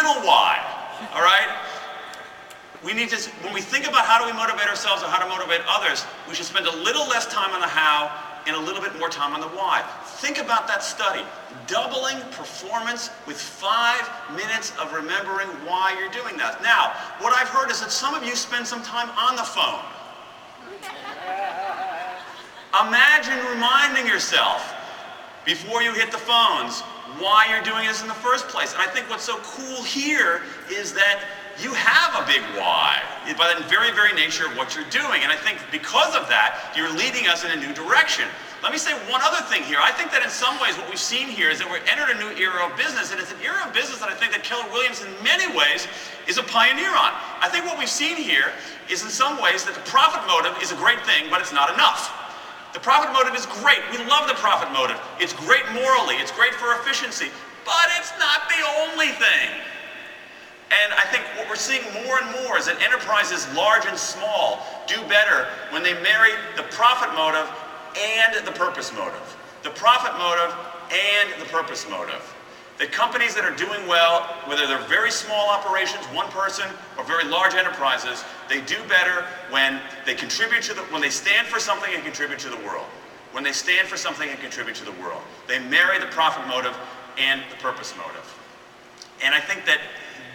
little why, all right? We need to, when we think about how do we motivate ourselves or how to motivate others, we should spend a little less time on the how and a little bit more time on the why. Think about that study. Doubling performance with 5 minutes of remembering why you're doing that. Now, what I've heard is that some of you spend some time on the phone. Imagine reminding yourself before you hit the phones why you're doing this in the first place. And I think what's so cool here is that you have a big why by the very, very nature of what you're doing. And I think because of that, you're leading us in a new direction. Let me say one other thing here. I think that in some ways what we've seen here is that we're entered a new era of business, and it's an era of business that I think that Keller Williams in many ways is a pioneer on. I think what we've seen here is in some ways that the profit motive is a great thing, but it's not enough. The profit motive is great. We love the profit motive. It's great morally. It's great for efficiency. But it's not the only thing. And I think what we're seeing more and more is that enterprises, large and small, do better when they marry the profit motive and the purpose motive. The profit motive and the purpose motive. That companies that are doing well, whether they're very small operations, one person, or very large enterprises, they do better when they contribute to when they stand for something and contribute to the world. When they stand for something and contribute to the world. They marry the profit motive and the purpose motive. And I think that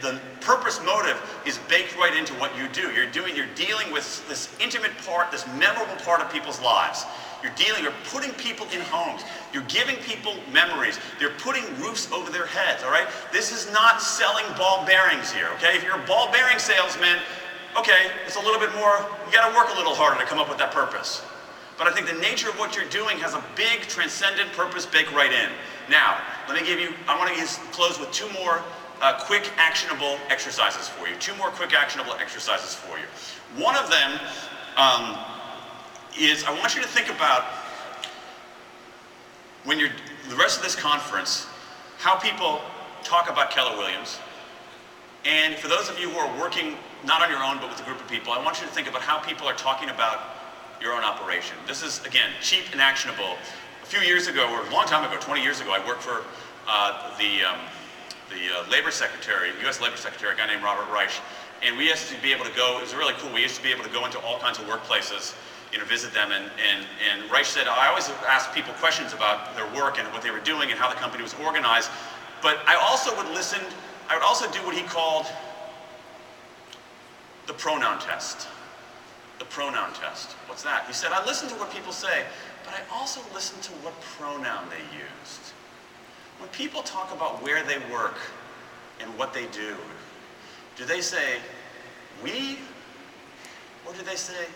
the purpose motive is baked right into what you do. You're dealing with this intimate part, this memorable part of people's lives. You're putting people in homes. You're giving people memories. You're putting roofs over their heads, all right? This is not selling ball bearings here, okay? If you're a ball bearing salesman, okay, it's a little bit more, you gotta work a little harder to come up with that purpose. But I think the nature of what you're doing has a big transcendent purpose baked right in. Now, I want to close with 2 more quick actionable exercises for you. 2 more quick actionable exercises for you. One of them is I want you to think about when you're the rest of this conference, how people talk about Keller Williams. And for those of you who are working not on your own but with a group of people, I want you to think about how people are talking about your own operation. This is, again, cheap and actionable. A few years ago, or a long time ago, 20 years ago, I worked for the Labor Secretary, U.S. Labor Secretary, a guy named Robert Reich. And we used to be able to go, it was really cool, we used to be able to go into all kinds of workplaces, visit them, and Reich said, I always asked people questions about their work and what they were doing and how the company was organized, but I also would listen, I would also do what he called the pronoun test. The pronoun test. What's that? He said, I listen to what people say, but I also listen to what pronoun they used. When people talk about where they work and what they do they say we, or do they say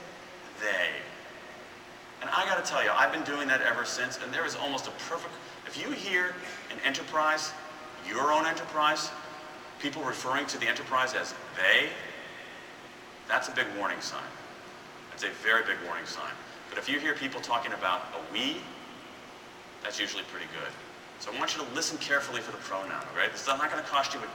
they? And I gotta tell you, I've been doing that ever since, and there is almost a perfect, if you hear an enterprise, your own enterprise, people referring to the enterprise as they, that's a big warning sign. That's a very big warning sign. But if you hear people talking about a we, that's usually pretty good. So I want you to listen carefully for the pronoun, all right? This is not gonna cost you a